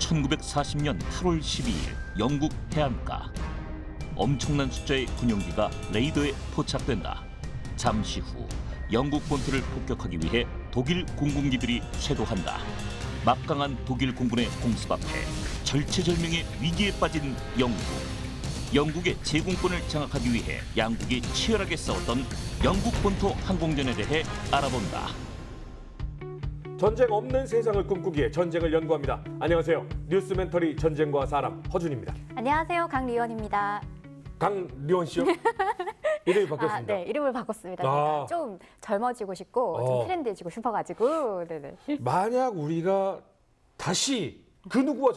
1940년 8월 12일 영국 해안가. 엄청난 숫자의 군용기가 레이더에 포착된다. 잠시 후 영국 본토를 폭격하기 위해 독일 공군기들이 쇄도한다. 막강한 독일 공군의 공습 앞에 절체절명의 위기에 빠진 영국. 영국의 제공권을 장악하기 위해 양국이 치열하게 싸웠던 영국 본토 항공전에 대해 알아본다. 전쟁 없는 세상을 꿈꾸기에 전쟁을 연구합니다. 안녕하세요. 뉴스멘터리 전쟁과 사람 허준입니다. 안녕하세요. 강리원입니다. 강리원 씨요? 이름이 바뀌었습니다. 네, 이름을 바꿨습니다. 아. 제가 좀 젊어지고 싶고 좀 트렌디해지고 싶어가지고. 네네. 만약 우리가 다시 그 누구와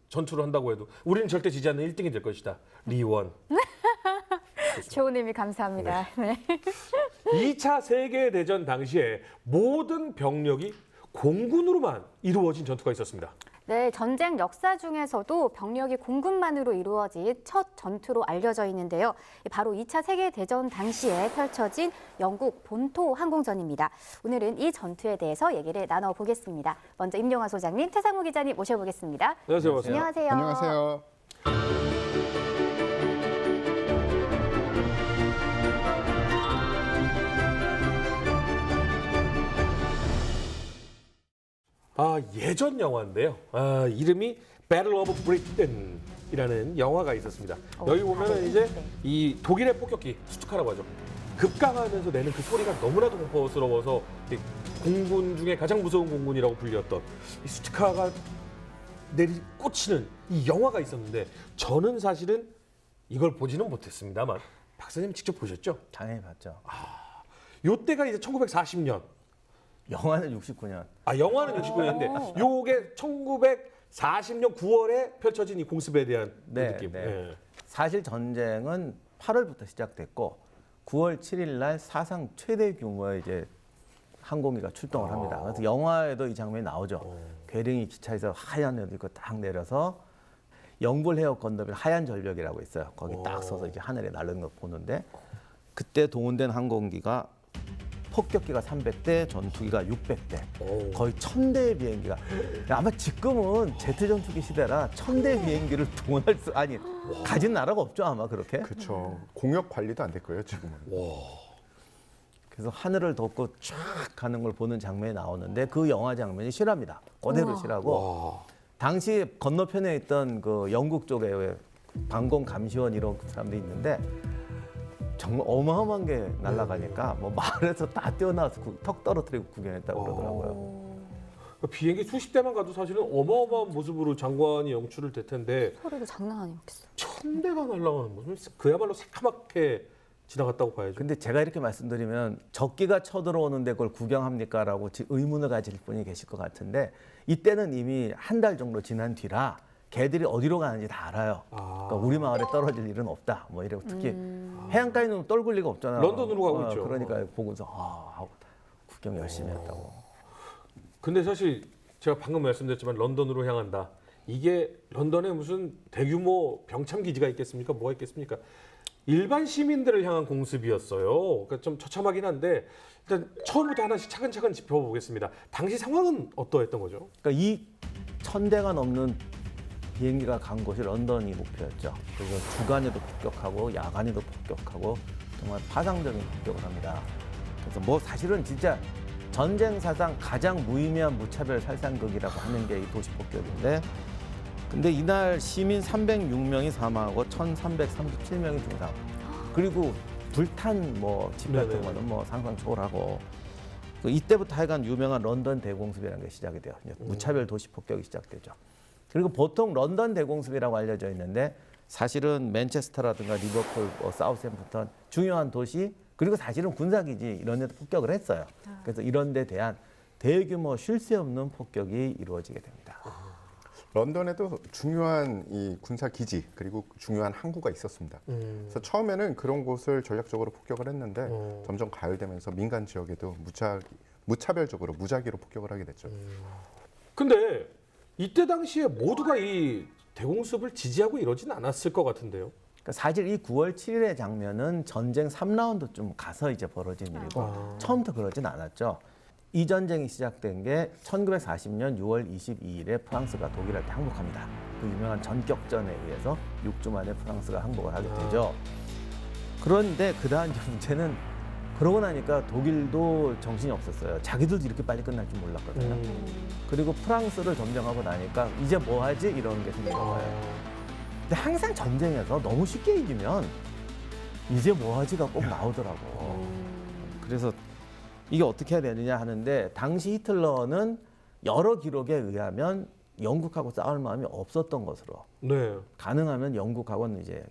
전투를 한다고 해도 우리는 절대 지지 않는 1등이 될 것이다. 리원. 좋은 의미 감사합니다. 네. 2차 세계대전 당시에 모든 병력이 공군으로만 이루어진 전투가 있었습니다. 네, 전쟁 역사 중에서도 병력이 공군만으로 이루어진 첫 전투로 알려져 있는데요. 바로 2차 세계대전 당시에 펼쳐진 영국 본토 항공전입니다. 오늘은 이 전투에 대해서 얘기를 나눠보겠습니다. 먼저 임용환 소장님, 태상우 기자님 모셔보겠습니다. 안녕하세요. 안녕하세요. 안녕하세요. 예전 영화인데요. 이름이 Battle of Britain이라는 영화가 있었습니다. 여기 보면은 이제 이 독일의 폭격기 스투카라고 하죠. 급강하면서 내는 그 소리가 너무나도 공포스러워서 공군 중에 가장 무서운 공군이라고 불렸던 이 스투카가 꽂히는 이 영화가 있었는데 저는 사실은 이걸 보지는 못했습니다만 박사님 직접 보셨죠? 당연히 봤죠. 요때가 이제 1940년. 영화는 69년. 영화는 69년인데 요게 1940년 9월에 펼쳐진 이 공습에 대한 네, 느낌. 네. 예. 사실 전쟁은 8월부터 시작됐고 9월 7일 날 사상 최대 규모의 이제 항공기가 출동을 합니다. 그래서 영화에도 이 장면이 나오죠. 괴링이 기차에서 하얀 옷 입고 딱 내려서 영불 해역 건너편 하얀 절벽이라고 있어요. 거기 딱 서서 이제 하늘에 날르는 거 보는데 그때 동원된 항공기가 폭격기가 300대, 전투기가 600대, 거의 1000대의 비행기가. 아마 지금은 제트 전투기 시대라 1000대 비행기를 동원할 수 가진 나라가 없죠 아마 그렇게. 그렇죠. 공역 관리도 안 될 거예요 지금은. 그래서 하늘을 덮고 쫙 가는 걸 보는 장면이 나오는데 그 영화 장면이 실화입니다. 그대로 실화고. 당시 건너편에 있던 그 영국 쪽에 방공 감시원 이런 사람들이 있는데. 정말 어마어마한 게 날아가니까 뭐 마을에서 다 뛰어나와서 턱 떨어뜨리고 구경했다고 그러더라고요. 비행기 수십 대만 가도 사실은 어마어마한 모습으로 장관이 연출을 될 텐데 소리도 장난 아니었겠어요. 1000대가 날아가는 모습 그야말로 새카맣게 지나갔다고 봐야죠. 근데 제가 이렇게 말씀드리면 적기가 쳐들어오는데 그걸 구경합니까? 라고 의문을 가질 분이 계실 것 같은데 이때는 이미 한 달 정도 지난 뒤라 개들이 어디로 가는지 다 알아요. 그러니까 우리 마을에 떨어질 일은 없다. 뭐 이러고 특히 해안가에는 떨굴 리가 없잖아요. 런던으로 가고 있죠. 그러니까 보고서 하고 구경 열심히 했다고. 근데 사실 제가 방금 말씀드렸지만 런던으로 향한다. 이게 런던에 무슨 대규모 병참 기지가 있겠습니까? 뭐가 있겠습니까? 일반 시민들을 향한 공습이었어요. 그러니까 좀 처참하긴 한데 일단 처음부터 하나씩 차근차근 짚어보겠습니다. 당시 상황은 어떠했던 거죠? 그러니까 이 1000대가 넘는 비행기가 간 곳이 런던이 목표였죠. 그래서 주간에도 폭격하고 야간에도 폭격하고 정말 파상적인 폭격을 합니다. 그래서 뭐 사실은 진짜 전쟁 사상 가장 무의미한 무차별 살상극이라고 하는 게 이 도시 폭격인데 근데 이날 시민 306명이 사망하고 1337명이 중상. 그리고 불탄 뭐 집 같은 거는 뭐 상상 초월하고 이때부터 하여간 유명한 런던 대공습이라는 게 시작이 돼요. 무차별 도시 폭격이 시작되죠. 그리고 보통 런던 대공습이라고 알려져 있는데 사실은 맨체스터라든가 리버풀, 사우샘프턴 중요한 도시 그리고 사실은 군사기지 이런 데도 폭격을 했어요. 그래서 이런 데 대한 대규모 쉴 새 없는 폭격이 이루어지게 됩니다. 런던에도 중요한 이 군사 기지 그리고 중요한 항구가 있었습니다. 그래서 처음에는 그런 곳을 전략적으로 폭격을 했는데 점점 가열되면서 민간 지역에도 무차별적으로 무작위로 폭격을 하게 됐죠. 근데 이때 당시에 모두가 이 대공습을 지지하고 이러진 않았을 것 같은데요. 그러니까 사실 이 9월 7일의 장면은 전쟁 3라운드쯤 가서 이제 벌어진 일이고 처음부터 그러진 않았죠. 이 전쟁이 시작된 게 1940년 6월 22일에 프랑스가 독일한테 항복합니다. 그 유명한 전격전에 의해서 6주 만에 프랑스가 항복을 하게 되죠. 그런데 그 다음 문제는 그러고 나니까 독일도 정신이 없었어요. 자기들도 이렇게 빨리 끝날 줄 몰랐거든요. 그리고 프랑스를 점령하고 나니까 이제 뭐 하지? 이런 게 생긴 거예요. 근데 항상 전쟁에서 너무 쉽게 이기면 이제 뭐 하지가 꼭 나오더라고. 그래서 이게 어떻게 해야 되느냐 하는데 당시 히틀러는 여러 기록에 의하면 영국하고 싸울 마음이 없었던 것으로 네. 가능하면 영국하고는 이제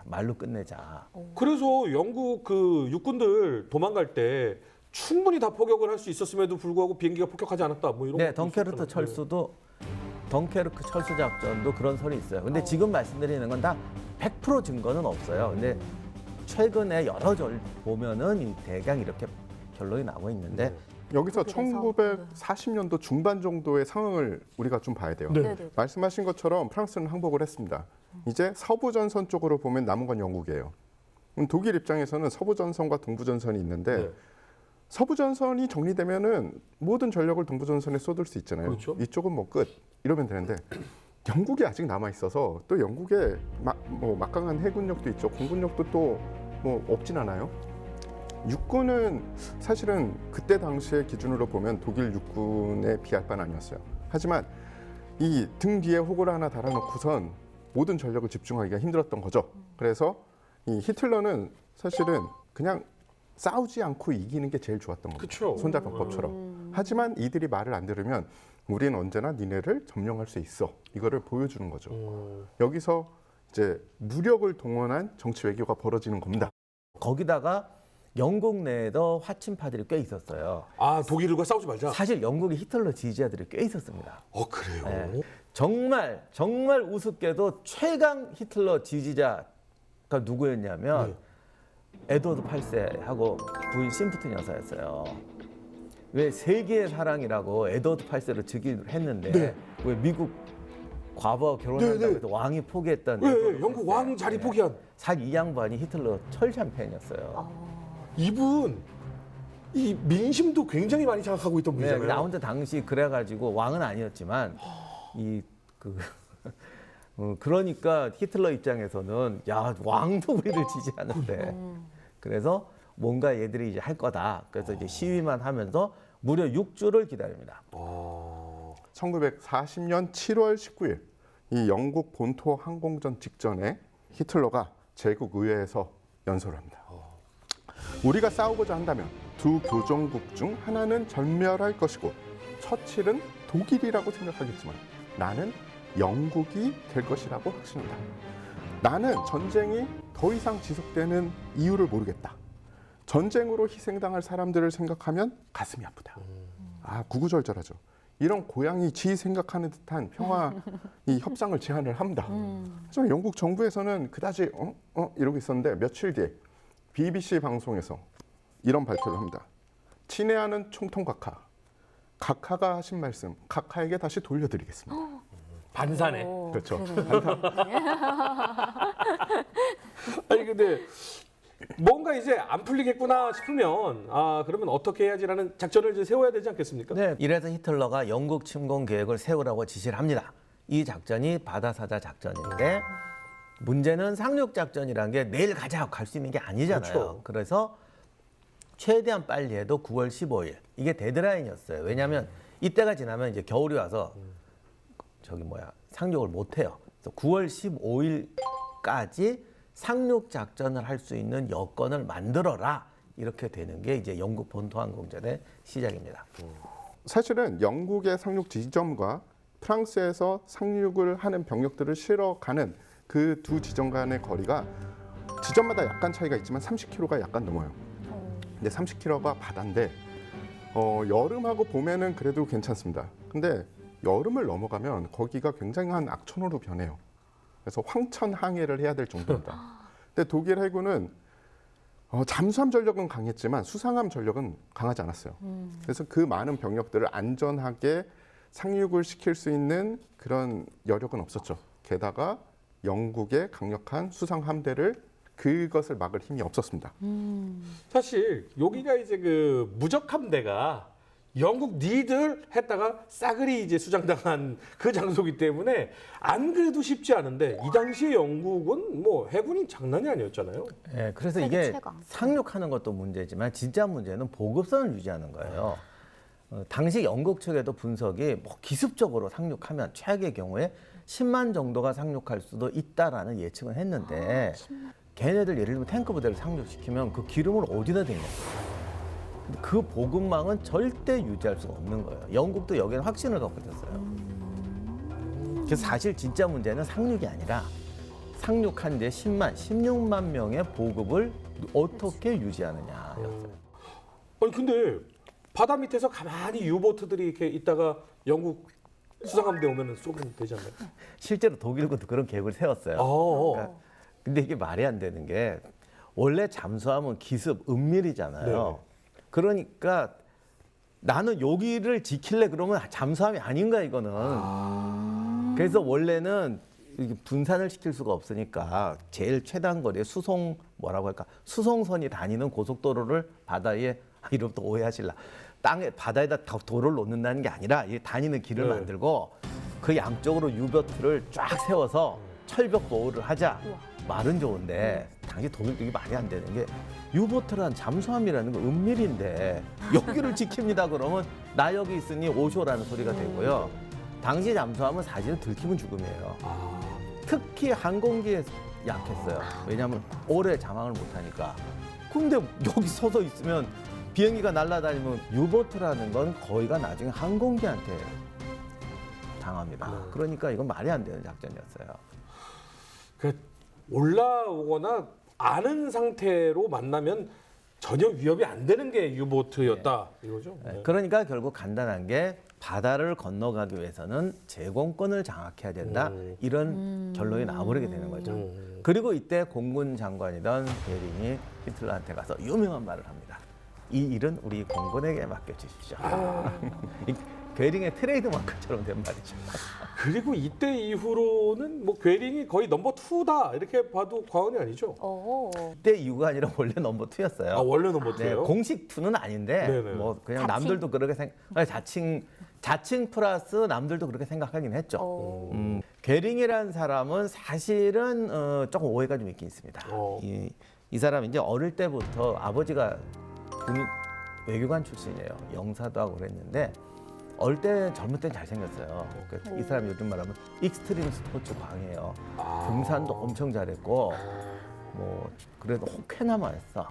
말로 끝내자. 그래서 영국 그 육군들 도망갈 때 충분히 다 포격을 할 수 있었음에도 불구하고 비행기가 폭격하지 않았다. 뭐 이런 네, 것도 덩케르크 있었잖아요. 철수도 덩케르크 철수 작전도 그런 설이 있어요. 근데 지금 말씀드리는 건 다 100% 증거는 없어요. 근데 최근에 여러 절 보면은 이 대강 이렇게 결론이 나오고 있는데 여기서 독일에서. 1940년도 중반 정도의 상황을 우리가 좀 봐야 돼요. 네. 네네. 말씀하신 것처럼 프랑스는 항복을 했습니다. 이제 서부 전선 쪽으로 보면 남은 건 영국이에요. 독일 입장에서는 서부 전선과 동부 전선이 있는데 네. 서부 전선이 정리되면은 모든 전력을 동부 전선에 쏟을 수 있잖아요. 그렇죠. 이쪽은 뭐 끝 이러면 되는데 영국이 아직 남아 있어서 또 영국에 뭐 막강한 해군력도 있죠. 공군력도 또 뭐 없진 않아요. 육군은 사실은 그때 당시의 기준으로 보면 독일 육군에 비할 바는 아니었어요. 하지만 이 등 뒤에 호구를 하나 달아놓고선 모든 전력을 집중하기가 힘들었던 거죠. 그래서 이 히틀러는 사실은 그냥 싸우지 않고 이기는 게 제일 좋았던 겁니다. 그쵸. 손자병법처럼. 하지만 이들이 말을 안 들으면 우리는 언제나 니네를 점령할 수 있어. 이거를 보여주는 거죠. 여기서 이제 무력을 동원한 정치 외교가 벌어지는 겁니다. 거기다가 영국 내에도 화친파들이 꽤 있었어요. 아, 독일과 싸우지 말자. 사실 영국의 히틀러 지지자들이 꽤 있었습니다. 그래요? 네. 정말 우습게도 최강 히틀러 지지자가 누구였냐면 에드워드 8세하고 부인 심프튼 여사였어요. 왜 세계의 사랑이라고 에드워드 8세를 즉위를 했는데 네. 왜 미국 과부하 결혼한다고 네, 네. 해서 왕이 포기했던 네, 에드워드 영국 8세. 왕 자리 네. 포기한 사실 이 양반이 히틀러 철참 팬이었어요. 이분 이 민심도 굉장히 많이 장악하고 있던 네, 분이잖아요. 나 혼자 당시 그래가지고 왕은 아니었지만 그러니까 히틀러 입장에서는 야 왕도 우리를 지지하는데 그래서 뭔가 얘들이 이제 할 거다. 그래서 이제 시위만 하면서 무려 6주를 기다립니다. 1940년 7월 19일 이 영국 본토 항공전 직전에 히틀러가 제국 의회에서 연설을 합니다. 우리가 싸우고자 한다면 두 교정국 중 하나는 전멸할 것이고 처칠은 독일이라고 생각하겠지만 나는 영국이 될 것이라고 확신한다. 나는 전쟁이 더 이상 지속되는 이유를 모르겠다. 전쟁으로 희생당할 사람들을 생각하면 가슴이 아프다. 구구절절하죠. 이런 고양이 지 생각하는 듯한 평화 이 협상을 제안을 합니다. 하지만 영국 정부에서는 그다지 이러고 있었는데 며칠 뒤에 BBC 방송에서 이런 발표를 합니다. 친애하는 총통 각하가 하신 말씀 각하에게 다시 돌려드리겠습니다. 반사네. 그렇죠. 아니 근데 뭔가 이제 안 풀리겠구나 싶으면 그러면 어떻게 해야지라는 작전을 이제 세워야 되지 않겠습니까? 네, 이래서 히틀러가 영국 침공 계획을 세우라고 지시를 합니다. 이 작전이 바다사자 작전인데 문제는 상륙 작전이란 게 내일 가자 갈 수 있는 게 아니잖아요. 그렇죠. 그래서 최대한 빨리 해도 9월 15일 이게 데드라인이었어요. 왜냐하면 이때가 지나면 이제 겨울이 와서 상륙을 못 해요. 그래서 9월 15일까지 상륙 작전을 할 수 있는 여건을 만들어라. 이렇게 되는 게 이제 영국 본토 항공전의 시작입니다. 사실은 영국의 상륙 지점과 프랑스에서 상륙을 하는 병력들을 실어가는 그 두 지점 간의 거리가 지점마다 약간 차이가 있지만 30km가 약간 넘어요. 근데 30km가 바다인데 여름하고 봄에는 그래도 괜찮습니다. 근데 여름을 넘어가면 거기가 굉장한 악천후로 변해요. 그래서 황천 항해를 해야 될 정도입니다. 근데 독일 해군은 잠수함 전력은 강했지만 수상함 전력은 강하지 않았어요. 그래서 그 많은 병력들을 안전하게 상륙을 시킬 수 있는 그런 여력은 없었죠. 게다가 영국의 강력한 수상 함대를 그것을 막을 힘이 없었습니다. 사실 여기가 이제 그 무적 함대가 영국 니들 했다가 싸그리 이제 수장당한 그 장소이기 때문에 안 그래도 쉽지 않은데 이 당시에 영국은 뭐 해군이 장난이 아니었잖아요. 예, 그래서 세계 이게 최강. 상륙하는 것도 문제지만 진짜 문제는 보급선을 유지하는 거예요. 당시 영국 측에도 분석이 뭐 기습적으로 상륙하면 최악의 경우에 10만 정도가 상륙할 수도 있다라는 예측은 했는데 걔네들 예를 들면 탱크 부대를 상륙시키면 그 기름을 어디다 대냐. 그 보급망은 절대 유지할 수가 없는 거예요. 영국도 여기에는 확신을 갖고 있었어요. 그래서 사실 진짜 문제는 상륙이 아니라 상륙한 뒤에 10만, 16만 명의 보급을 어떻게 유지하느냐였어요. 아니 근데 바다 밑에서 가만히 유보트들이 이렇게 있다가 영국 수상함대 오면은 쏘면 되지 않나요? 실제로 독일군도 그런 계획을 세웠어요. 어. 근데 이게 말이 안 되는 게 원래 잠수함은 기습, 은밀이잖아요. 네. 그러니까 나는 여기를 지킬래 그러면 잠수함이 아닌가 이거는. 그래서 원래는 이렇게 분산을 시킬 수가 없으니까 제일 최단 거리에 수송 뭐라고 할까 수송선이 다니는 고속도로를 바다에 이러면 또 오해하실라. 땅에 바다에다 도로를 놓는다는 게 아니라 이 다니는 길을 네. 만들고 그 양쪽으로 유보트를 쫙 세워서 철벽 보호를 하자. 말은 좋은데 당시 독일도 이게 말이 안 되는 게 유보트란 잠수함이라는 건 은밀인데 여기를 지킵니다 그러면 나 여기 있으니 오쇼라는 소리가 되고요. 당시 잠수함은 사실은 들키면 죽음이에요. 특히 항공기에 약했어요. 왜냐하면 오래 잠항을 못하니까. 근데 여기 서서 있으면 비행기가 날아다니면 유보트라는 건 거의가 나중에 항공기한테 당합니다. 그러니까 이건 말이 안 되는 작전이었어요. 그 올라오거나 아는 상태로 만나면 전혀 위협이 안 되는 게 유보트였다 이거죠. 네. 그러니까 결국 간단한 게 바다를 건너가기 위해서는 제공권을 장악해야 된다. 이런 결론이 나버리게 되는 거죠. 그리고 이때 공군 장관이던 베링이 히틀러한테 가서 유명한 말을 합니다. 이 일은 우리 공군에게 맡겨주십시오. 이 괴링의 트레이드 마크처럼 된 말이죠. 그리고 이때 이후로는 뭐 괴링이 거의 넘버 2다 이렇게 봐도 과언이 아니죠. 그때 이유가 아니라 원래 넘버 2였어요. 아 원래 넘버 네, 2예요? 공식 2는 아닌데 네네. 뭐 그냥 자칭? 남들도 그렇게 자칭 플러스 남들도 그렇게 생각하긴 했죠. 괴링이라는 사람은 사실은 조금 오해가 좀 있긴 있습니다. 이 사람 이제 어릴 때부터 아버지가 외교관 출신이에요. 영사도 하고 그랬는데 어릴 때 젊을 땐 잘생겼어요. 이 사람이 요즘 말하면 익스트림 스포츠 광이에요. 등산도 엄청 잘했고 뭐 그래도 혹해나만 했어.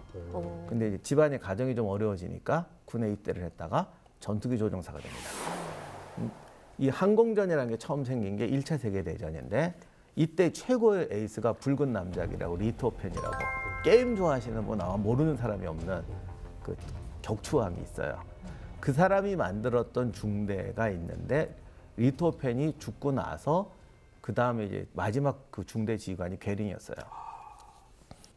근데 이제 집안의 가정이 좀 어려워지니까 군에 입대를 했다가 전투기 조종사가 됩니다. 이 항공전이라는 게 처음 생긴 게 1차 세계대전인데 이때 최고의 에이스가 붉은 남작이라고 리토펜이라고 게임 좋아하시는 분 아마 모르는 사람이 없는 그 격추함이 있어요. 그 사람이 만들었던 중대가 있는데 리토펜이 죽고 나서 그 다음에 이제 마지막 그 중대 지휘관이 괴링이었어요.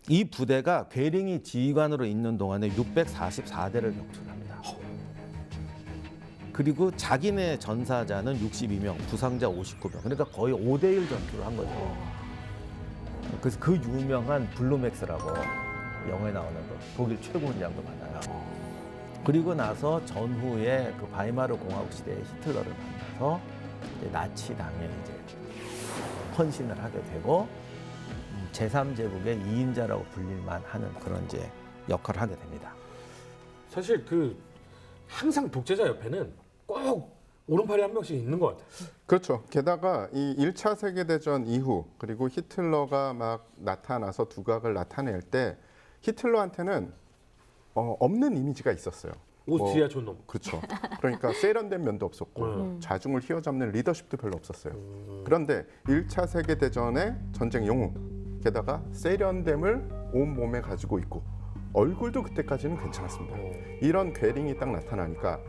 이 부대가 괴링이 지휘관으로 있는 동안에 644대를 격추합니다. 그리고 자기네 전사자는 62명, 부상자 59명. 그러니까 거의 5대1 전투를 한 거죠. 그래서 그 유명한 블루맥스라고 영화에 나오는 거, 독일 최고 훈장도 받아요. 그리고 나서 전후에 그 바이마르 공화국 시대에 히틀러를 만나서 이제 나치당에 이제 헌신을 하게 되고 제3제국의 2인자라고 불릴만 하는 그런 이제 역할을 하게 됩니다. 사실 그 항상 독재자 옆에는 꼭 오른팔이 한 명씩 있는 것 같아요. 그렇죠. 게다가 이 1차 세계대전 이후 그리고 히틀러가 막 나타나서 두각을 나타낼 때 히틀러한테는 없는 이미지가 있었어요. 오스트리아 촌놈. 그렇죠. 그러니까 세련된 면도 없었고 자중을 휘어잡는 리더십도 별로 없었어요. 그런데 1차 세계대전의 전쟁 영웅, 게다가 세련됨을 온몸에 가지고 있고 얼굴도 그때까지는 괜찮았습니다. 이런 괴링이 딱 나타나니까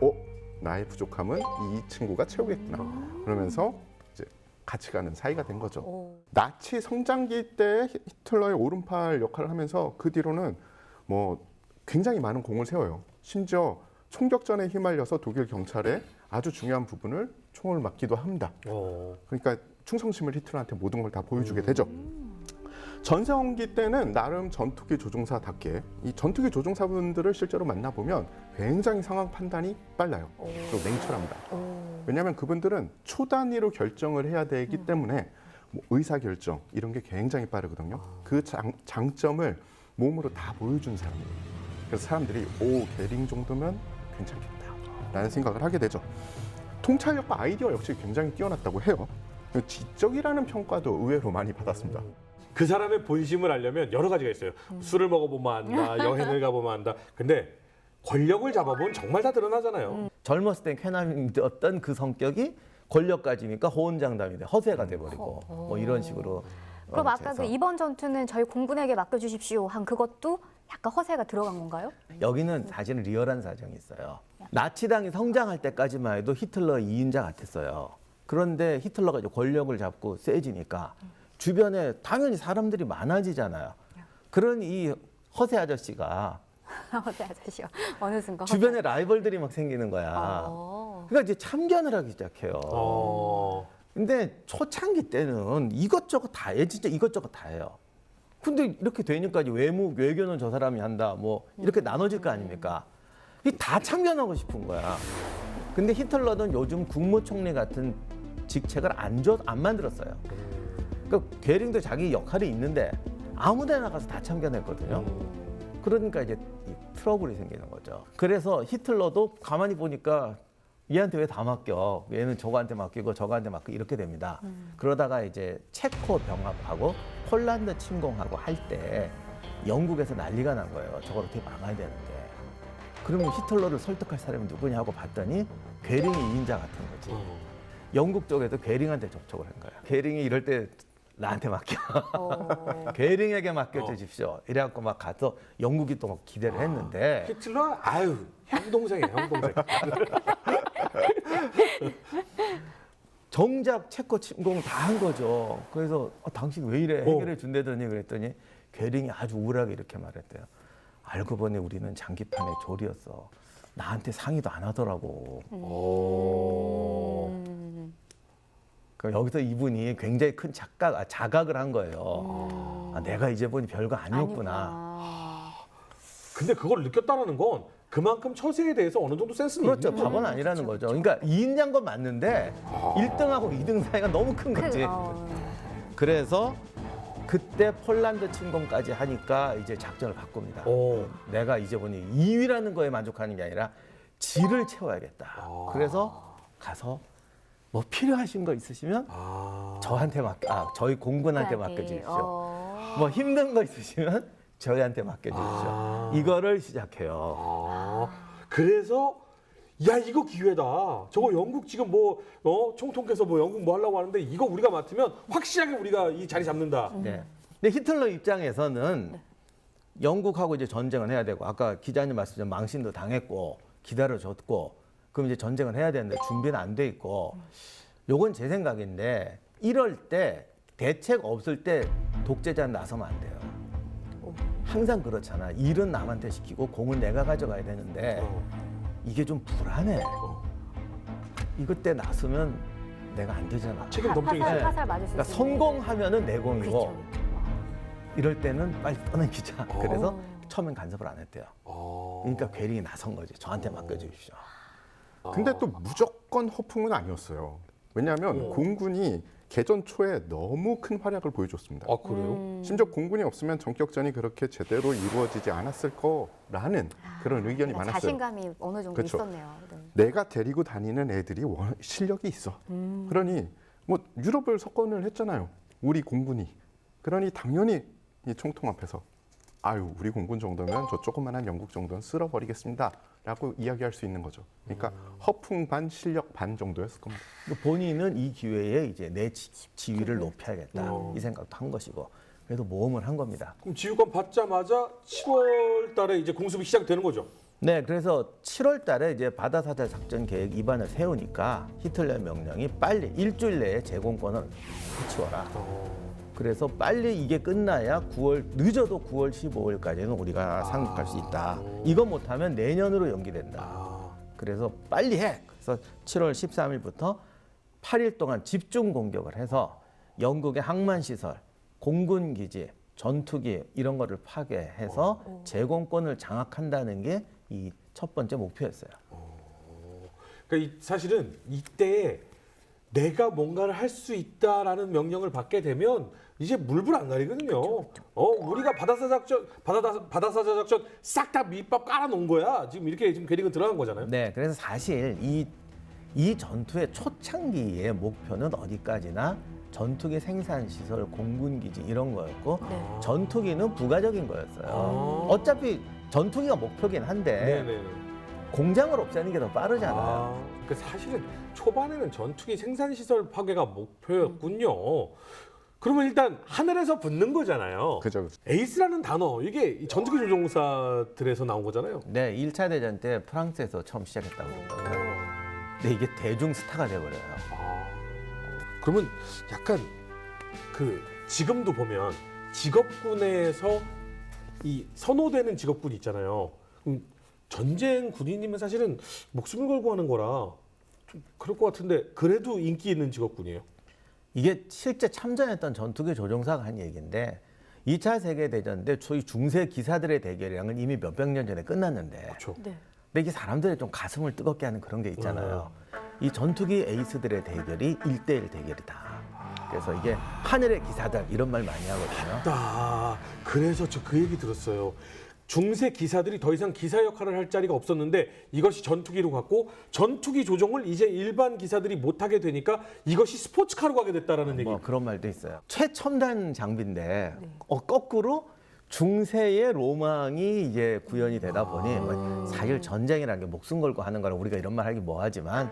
나의 부족함은 이 친구가 채우겠구나. 그러면서 이제 같이 가는 사이가 된 거죠. 나치 성장기 때 히틀러의 오른팔 역할을 하면서 그 뒤로는 뭐 굉장히 많은 공을 세워요. 심지어 총격전에 휘말려서 독일 경찰의 아주 중요한 부분을 총을 맞기도 합니다. 그러니까 충성심을 히틀러한테 모든 걸 다 보여주게 되죠. 전성기 때는 나름 전투기 조종사답게 이 전투기 조종사분들을 실제로 만나보면 굉장히 상황 판단이 빨라요. 또 냉철합니다. 왜냐하면 그분들은 초 단위로 결정을 해야 되기 때문에 뭐 의사결정 이런 게 굉장히 빠르거든요. 그 장점을 몸으로 다 보여준 사람이에요. 그래서 사람들이 게링 정도면 괜찮겠다라는 생각을 하게 되죠. 통찰력과 아이디어 역시 굉장히 뛰어났다고 해요. 지적이라는 평가도 의외로 많이 받았습니다. 그 사람의 본심을 알려면 여러 가지가 있어요. 술을 먹어보면 안다, 여행을 가보면 안다. 근데 권력을 잡아보면 정말 다 드러나잖아요. 젊었을 땐 쾌남이었던 그 성격이 권력 가지니까 호언장담이 돼 허세가 돼버리고 뭐 이런 식으로. 그럼 아까 그 이번 전투는 저희 공군에게 맡겨주십시오 한 그것도 약간 허세가 들어간 건가요? 여기는 사실은 리얼한 사정이 있어요. 나치당이 성장할 때까지만 해도 히틀러 2인자 같았어요. 그런데 히틀러가 이제 권력을 잡고 세지니까 주변에 당연히 사람들이 많아지잖아요. 그런 이 허세 아저씨가 허세 아저씨요. 어느 순간 주변에 라이벌들이 막 생기는 거야. 그러니까 이제 참견을 하기 시작해요. 근데 초창기 때는 이것저것 다 해, 진짜 이것저것 다 해요. 근데 이렇게 되니까 이제 외교는 저 사람이 한다, 뭐 이렇게 나눠질 거 아닙니까? 이 다 참견하고 싶은 거야. 근데 히틀러는 요즘 국무총리 같은 직책을 안 만들었어요. 그러니까 괴링도 자기 역할이 있는데 아무데나 가서 다 참견했거든요. 그러니까 이제 이 트러블이 생기는 거죠. 그래서 히틀러도 가만히 보니까 얘한테 왜 다 맡겨? 얘는 저거한테 맡기고 저거한테 맡기고 이렇게 됩니다. 그러다가 이제 체코 병합하고 폴란드 침공하고 할 때 영국에서 난리가 난 거예요. 저걸 어떻게 막아야 되는데. 그러면 히틀러를 설득할 사람이 누구냐 하고 봤더니 괴링이 2인자 같은 거지. 영국 쪽에도 괴링한테 접촉을 한 거야. 괴링이 이럴 때 나한테 맡겨. 괴링에게 맡겨주십시오. 이래갖고 막 가서 영국이 또 막 기대를 했는데. 히틀러 아유 형 동생이에요, 형 동생. 정작 체코 침공 다 한 거죠. 그래서 당신 왜 이래 해결해 준다더니 그랬더니 괴링이 아주 우울하게 이렇게 말했대요. 알고 보니 우리는 장기판의 졸이었어. 나한테 상의도 안 하더라고. 그러니까 여기서 이분이 굉장히 큰 자각을 한 거예요. 아, 내가 이제 보니 별거 아니었구나. 근데 그걸 느꼈다는 건 그만큼 처세에 대해서 어느 정도 센스는 그렇죠. 있는 거예요. 바보는 아니라는 거죠. 그러니까 2인자인 건 맞는데 1등하고 2등 사이가 너무 큰 거지. 그래서 그때 폴란드 침공까지 하니까 이제 작전을 바꿉니다. 내가 이제 보니 2위라는 거에 만족하는 게 아니라 질을 채워야겠다. 그래서 가서 뭐 필요하신 거 있으시면 저한테 저희 공군한테 맡겨주십시오. 뭐 힘든 거 있으시면 저희한테 맡겨주십시오. 이거를 시작해요. 그래서 야 이거 기회다. 저거 영국 지금 총통께서 영국 뭐 하려고 하는데 이거 우리가 맡으면 확실하게 우리가 이 자리 잡는다. 네. 근데 히틀러 입장에서는 영국하고 이제 전쟁을 해야 되고 아까 기자님 말씀처럼 망신도 당했고 기다려줬고 그럼 이제 전쟁을 해야 되는데 준비는 안 돼 있고 요건 제 생각인데 이럴 때 대책 없을 때 독재자는 나서면 안 돼요. 항상 그렇잖아. 일은 남한테 시키고 공은 내가 가져가야 되는데 이게 좀 불안해. 이것 때 나서면 내가 안 되잖아. 책임 넘쳐있어요. 화살 맞을 수 그러니까 있어요. 성공하면은 내 공이고 그렇죠. 이럴 때는 빨리 떠넘기자. 그래서 처음엔 간섭을 안 했대요. 어. 그러니까 괴링이 나선 거지. 저한테 맡겨주십시오. 근데 또 무조건 허풍은 아니었어요. 왜냐하면 공군이 개전 초에 너무 큰 활약을 보여줬습니다. 아 그래요? 심지어 공군이 없으면 전격전이 그렇게 제대로 이루어지지 않았을 거라는 그런 의견이 많았어요. 자신감이 어느 정도 그렇죠. 있었네요. 네. 내가 데리고 다니는 애들이 실력이 있어. 그러니 뭐 유럽을 석권을 했잖아요. 우리 공군이. 그러니 당연히 이 총통 앞에서 아유 우리 공군 정도면 저 조그만한 영국 정도는 쓸어버리겠습니다. 라고 이야기할 수 있는 거죠. 그러니까 허풍 반 실력 반 정도였을 겁니다. 본인은 이 기회에 이제 내 지위를 높여야겠다. 이 생각도 한 것이고 그래도 모험을 한 겁니다. 그럼 지휘관 받자마자 7월 달에 이제 공습이 시작되는 거죠? 네, 그래서 7월 달에 이제 바다사자 작전 계획 입안을 세우니까 히틀러 명령이 빨리 일주일 내에 제공권을 해치워라. 그래서 빨리 이게 끝나야 늦어도 9월 15일까지는 우리가 상륙할 수 있다. 이거 못하면 내년으로 연기된다. 그래서 빨리 해. 그래서 7월 13일부터 8일 동안 집중 공격을 해서 영국의 항만시설, 공군기지, 전투기 이런 거를 파괴해서 제공권을 장악한다는 게 이 첫 번째 목표였어요. 그러니까 사실은 이때 내가 뭔가를 할 수 있다라는 명령을 받게 되면 이제 물불 안 가리거든요. 우리가 바다사 작전 싹 다 밑밥 깔아놓은 거야. 지금 이렇게 지금 괴리가 들어간 거잖아요. 네, 그래서 사실 이 전투의 초창기의 목표는 어디까지나 전투기 생산 시설, 공군 기지 이런 거였고 네. 전투기는 부가적인 거였어요. 어차피 전투기가 목표긴 한데 네네. 공장을 없애는 게 더 빠르잖아요. 그 사실은 초반에는 전투기 생산 시설 파괴가 목표였군요. 그러면 일단 하늘에서 붙는 거잖아요. 그죠. 에이스라는 단어 이게 이 전투기 조종사들에서 나온 거잖아요. 네, 1차 대전 때 프랑스에서 처음 시작했다고 그러더라고요. 근데 이게 대중 스타가 돼버려요. 그러면 약간 그 지금도 보면 직업군에서 이 선호되는 직업군이 있잖아요. 전쟁 군인이면 사실은 목숨을 걸고 하는 거라 좀 그럴 것 같은데 그래도 인기 있는 직업군이에요. 이게 실제 참전했던 전투기 조종사가 한 얘기인데 2차 세계대전 때 소위 중세 기사들의 대결이랑은 이미 몇백 년 전에 끝났는데 그렇죠. 네. 근데 이게 사람들의 좀 가슴을 뜨겁게 하는 그런 게 있잖아요. 이 전투기 에이스들의 대결이 1대1 대결이다. 그래서 이게 하늘의 기사들 이런 말 많이 하거든요. 그래서 저 그 얘기 들었어요. 중세 기사들이 더 이상 기사 역할을 할 자리가 없었는데 이것이 전투기로 갔고 전투기 조종을 이제 일반 기사들이 못하게 되니까 이것이 스포츠카로 가게 됐다라는 얘기. 뭐 그런 말도 있어요. 최첨단 장비인데 거꾸로 중세의 로망이 이제 구현이 되다 보니 뭐 사실 전쟁이라는 게 목숨 걸고 하는 거라 우리가 이런 말 하기 뭐하지만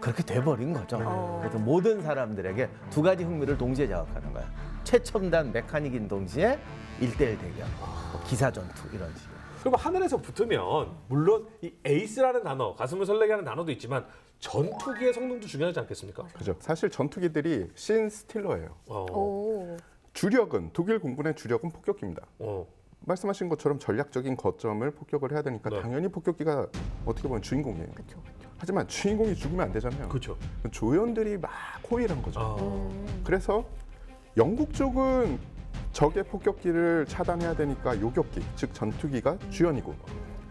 그렇게 돼버린 거죠. 그래서 모든 사람들에게 두 가지 흥미를 동시에 자극하는 거야. 최첨단 메카닉인 동시에 1대1 대결, 뭐 기사 전투 이런 식으로. 그럼 하늘에서 붙으면 물론 이 에이스라는 단어, 가슴을 설레게 하는 단어도 있지만 전투기의 성능도 중요하지 않겠습니까? 그죠. 사실 전투기들이 신 스틸러예요. 오. 주력은 독일 공군의 주력은 폭격기입니다. 어. 말씀하신 것처럼 전략적인 거점을 폭격을 해야 되니까 네. 당연히 폭격기가 어떻게 보면 주인공이에요. 그렇죠. 하지만 주인공이 죽으면 안 되잖아요. 그렇죠. 조연들이 막 호위한 거죠. 아. 그래서 영국 쪽은 적의 폭격기를 차단해야 되니까 요격기, 즉 전투기가 주연이고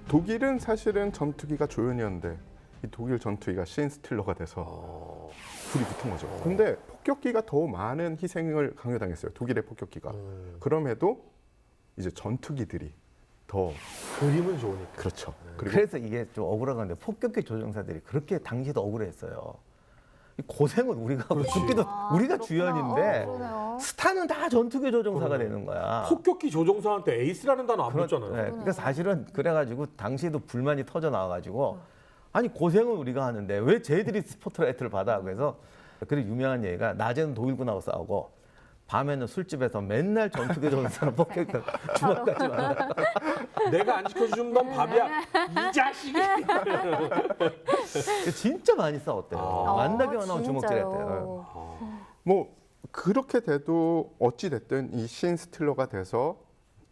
독일은 사실은 전투기가 조연이었는데 이 독일 전투기가 신 스틸러가 돼서 둘이 붙은 거죠. 근데 폭격기가 더 많은 희생을 강요당했어요. 독일의 폭격기가. 그럼에도 이제 전투기들이 더 그림은 좋으니까. 그렇죠. 그리고 그래서 이게 좀 억울한데 폭격기 조종사들이 그렇게 당시도 억울했어요. 이 고생은 우리가 하고 죽기도 우리가 주연인데 그러네요. 스타는 다 전투기 조종사가 되는 거야. 폭격기 조종사한테 에이스라는 단어 안 붙잖아요. 네, 그러니까 사실은 그래가지고 당시에도 불만이 터져 나와가지고 아니 고생은 우리가 하는데 왜 쟤들이 스포트라이트를 받아? 그래서 그리고 유명한 얘기가 낮에는 독일군하고 싸우고 밤에는 술집에서 맨날 전투기 조종사는 폭격기 주먹까지 만나. 내가 안 지켜주면 넌 밥이야. 이 자식이. 진짜 많이 싸웠대요. 만나기만 하면 주먹질했대요. 진짜요? 뭐 그렇게 돼도 어찌 됐든 이 신 스틸러가 돼서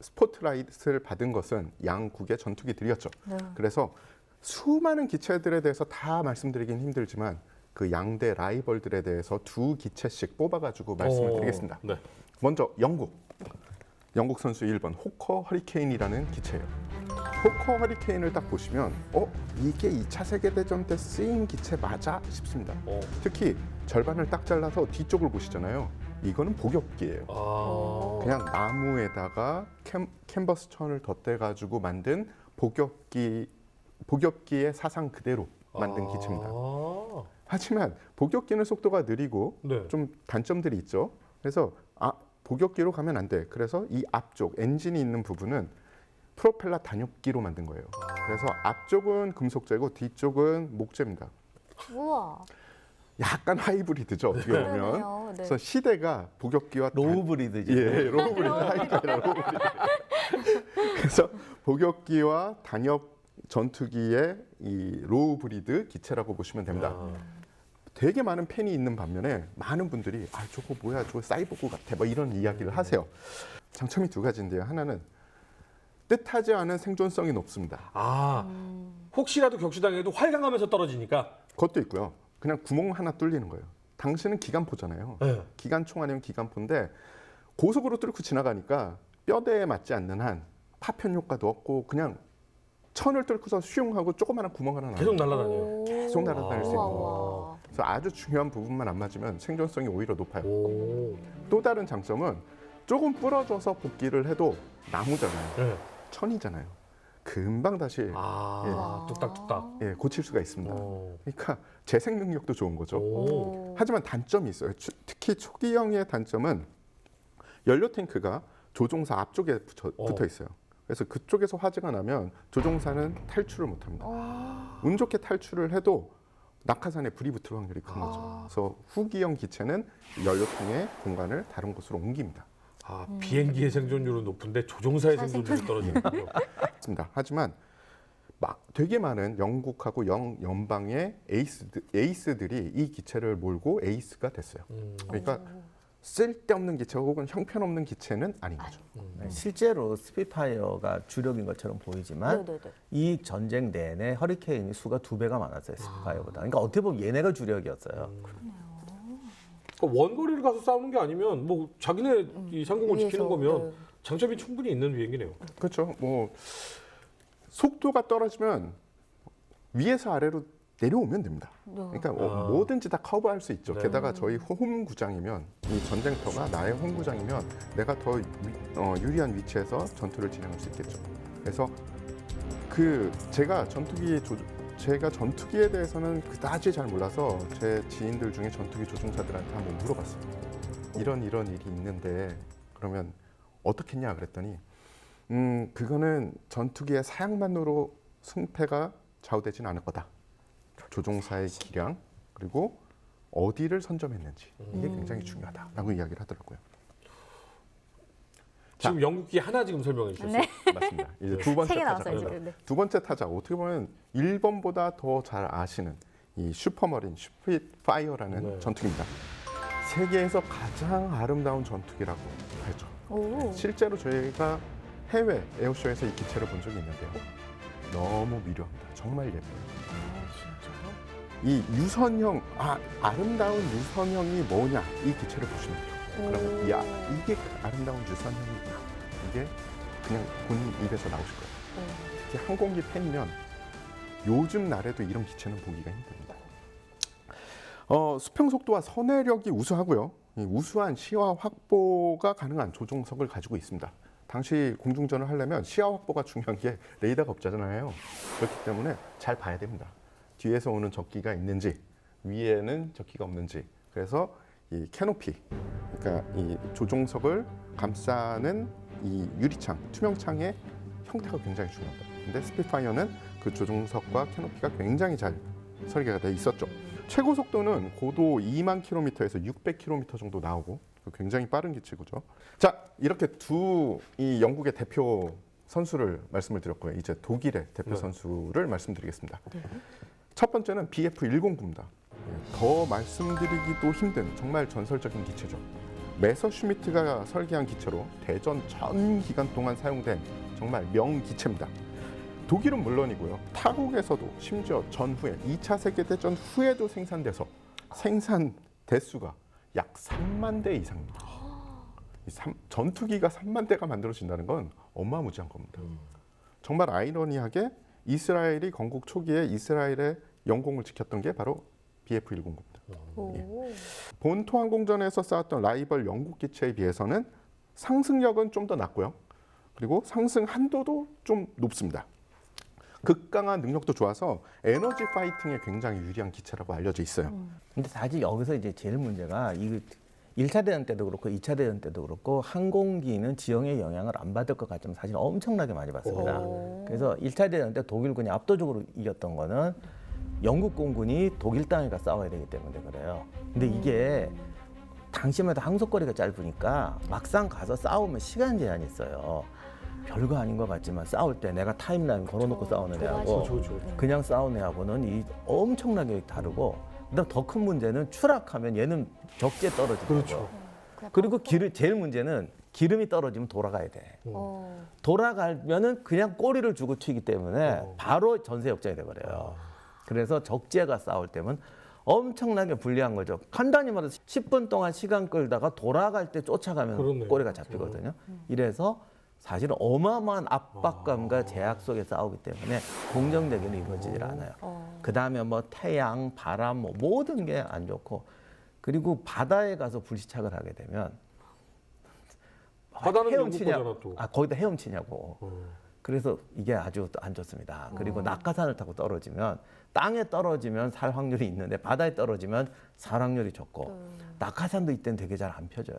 스포트라이트를 받은 것은 양국의 전투기들이었죠. 그래서 수많은 기체들에 대해서 다 말씀드리긴 힘들지만 그 양대 라이벌들에 대해서 두 기체씩 뽑아가지고 말씀을 드리겠습니다. 네. 먼저 영국 선수 1번 호커 허리케인이라는 기체예요. 호커 허리케인을 딱 보시면 이게 2차 세계대전 때 쓰인 기체 맞아 싶습니다. 특히 절반을 딱 잘라서 뒤쪽을 보시잖아요. 이거는 복엽기예요. 그냥 나무에다가 캔버스 천을 덧대가지고 만든 복엽기의 사상 그대로 만든 기체입니다. 하지만 복엽기는 속도가 느리고 네. 좀 단점들이 있죠. 그래서 복엽기로 가면 안 돼. 그래서 이 앞쪽 엔진이 있는 부분은 프로펠러 단엽기로 만든 거예요. 그래서 앞쪽은 금속재고 뒤쪽은 목재입니다. 우와. 약간 하이브리드죠. 어떻게 보면. 그러네요. 네. 그래서 시대가 복엽기와 로우브리드지. 예, 로우브리드 하이브리드. 로우브리드. 그래서 복엽기와 단엽 전투기의 이 로우브리드 기체라고 보시면 됩니다. 되게 많은 팬이 있는 반면에 많은 분들이 저거 뭐야, 저거 사이보그 같아, 뭐 이런 이야기를 하세요. 장점이 두 가지인데요. 하나는 뜻하지 않은 생존성이 높습니다. 혹시라도 격추당해도 활강하면서 떨어지니까. 그것도 있고요. 그냥 구멍 하나 뚫리는 거예요. 당신은 기관포잖아요. 네. 기관총 아니면 기관포인데 고속으로 뚫고 지나가니까 뼈대에 맞지 않는 한 파편 효과도 없고 그냥 천을 뚫고서 슝하고 조그마한 구멍 하나 계속 나요. 날아다녀요. 계속 날아다닐 수 있는 우와, 거예요. 우와. 그래서 아주 중요한 부분만 안 맞으면 생존성이 오히려 높아요. 오. 또 다른 장점은 조금 부러져서 복귀를 해도 나무잖아요. 네. 천이잖아요. 금방 다시 아, 뚝딱뚝딱. 예, 고칠 수가 있습니다. 오. 그러니까 재생 능력도 좋은 거죠. 오. 하지만 단점이 있어요. 특히 초기형의 단점은 연료 탱크가 조종사 앞쪽에 붙어 있어요. 그래서 그쪽에서 화재가 나면 조종사는 탈출을 못합니다. 운 좋게 탈출을 해도 낙하산에 불이 붙을 확률이 큰 거죠. 그래서 후기형 기체는 연료통의 공간을 다른 곳으로 옮깁니다. 아, 비행기의 생존율은 높은데 조종사의 생존율이 떨어지는 거죠. 맞습니다. 하지만 되게 많은 영국하고 연방의 에이스들이 이 기체를 몰고 에이스가 됐어요. 그러니까 쓸데없는 기체 혹은 형편없는 기체는 아닌 거죠. 네, 실제로 스피파이어가 주력인 것처럼 보이지만 네네네. 이 전쟁 내내 허리케인이 수가 2배가 많았어요, 스피파이어보다. 그러니까 어떻게 보면 얘네가 주력이었어요. 그러니까 원거리를 가서 싸우는 게 아니면 뭐 자기네 이 상공을 지키는 위에서, 거면 네. 장점이 충분히 있는 비행기네요. 그렇죠. 뭐 속도가 떨어지면 위에서 아래로 내려오면 됩니다. 그러니까 뭐든지 다 커버할 수 있죠. 네. 게다가 저희 홈구장이면 이 전쟁터가 나의 홈구장이면 내가 더 유리한 위치에서 전투를 진행할 수 있겠죠. 그래서 제가 전투기에 대해서는 그다지 잘 몰라서 제 지인들 중에 전투기 조종사들한테 한번 물어봤어요. 이런 일이 있는데 그러면 어떻겠냐 그랬더니 그거는 전투기의 사양만으로 승패가 좌우되지는 않을 거다. 조종사의 기량 그리고 어디를 선점했는지 이게 굉장히 중요하다라고 이야기를 하더라고요. 지금 영국기 하나 지금 설명해 주셨어요. 맞습니다. 이제 두 번째 세개 타자. 나왔어요, 지금. 네. 두 번째 타자 어떻게 보면 1번보다 더 잘 아시는 이 슈퍼머린 슈피파이어라는 네. 전투기입니다. 세계에서 가장 아름다운 전투기라고 하죠. 오. 실제로 저희가 해외 에어쇼에서 이 기체를 본 적이 있는데요. 너무 미려합니다. 정말 예뻐요. 이 유선형, 아름다운 유선형이 뭐냐 이 기체를 보시면 돼요. 그러면 이게 아름다운 유선형이구나. 이게 그냥 본인 입에서 나오실 거예요. 특히 항공기 팬이면 요즘 날에도 이런 기체는 보기가 힘듭니다. 수평 속도와 선회력이 우수하고요. 이 우수한 시야 확보가 가능한 조종석을 가지고 있습니다. 당시 공중전을 하려면 시야 확보가 중요한 게 레이더가 없잖아요. 그렇기 때문에 잘 봐야 됩니다. 뒤에서 오는 적기가 있는지 위에는 적기가 없는지. 그래서 이 캐노피, 그러니까 이 조종석을 감싸는 이 유리창, 투명창의 형태가 굉장히 중요합니다. 근데 스피파이어는 그 조종석과 캐노피가 굉장히 잘 설계가 돼 있었죠. 최고 속도는 고도 2만 킬로미터에서 600km 정도 나오고 굉장히 빠른 기체고죠. 자, 이렇게 이 영국의 대표 선수를 말씀을 드렸고요. 이제 독일의 대표 선수를 말씀드리겠습니다. 첫 번째는 BF109입니다. 더 말씀드리기도 힘든 정말 전설적인 기체죠. 메서슈미트가 설계한 기체로 대전 전 기간 동안 사용된 정말 명기체입니다. 독일은 물론이고요. 타국에서도 심지어 전후에 2차 세계대전 후에도 생산돼서 생산 대수가 약 3만 대 이상입니다. 전투기가 3만 대가 만들어진다는 건 어마무지한 겁니다. 정말 아이러니하게 이스라엘이 건국 초기에 이스라엘의 영공을 지켰던 게 바로 BF109입니다. 예. 본토 항공전에서 쌓았던 라이벌 영국 기체에 비해서는 상승력은 좀 더 낮고요. 그리고 상승 한도도 좀 높습니다. 극강한 능력도 좋아서 에너지 파이팅에 굉장히 유리한 기체라고 알려져 있어요. 근데 사실 여기서 이제 제일 문제가 이 1차 대전 때도 그렇고 2차 대전 때도 그렇고 항공기는 지형의 영향을 안 받을 것 같지만 사실 엄청나게 많이 받습니다. 그래서 1차 대전 때 독일군이 압도적으로 이겼던 거는 영국 공군이 독일 땅에 가 싸워야 되기 때문에 그래요. 근데 이게 당시만 해도 항속거리가 짧으니까 막상 가서 싸우면 시간 제한이 있어요. 별거 아닌 것 같지만 싸울 때 내가 타임라인 걸어놓고 싸우는 애하고 그냥 싸우는 애하고는 이 엄청나게 다르고 그다음 더 큰 문제는 추락하면 얘는 적지에 떨어지고 그리고 제일 문제는 기름이 떨어지면 돌아가야 돼. 돌아가면은 그냥 꼬리를 주고 튀기 때문에 바로 전세 역전이 돼버려요. 그래서 적재가 싸울 때면 엄청나게 불리한 거죠. 간단히 말해서 10분 동안 시간 끌다가 돌아갈 때 쫓아가면 그렇네요. 꼬리가 잡히거든요. 이래서 사실은 어마어마한 압박감과 제약 속에 싸우기 때문에 공정되게는 이루어지질 않아요. 그 다음에 뭐 태양, 바람, 뭐 모든 게 안 좋고, 그리고 바다에 가서 불시착을 하게 되면 바다는 헤엄치냐, 영국 거잖아, 또. 거기다 헤엄치냐고. 그래서 이게 아주 안 좋습니다. 그리고 낙하산을 타고 떨어지면 땅에 떨어지면 살 확률이 있는데 바다에 떨어지면 살 확률이 적고 낙하산도 이때는 되게 잘 안 펴져요.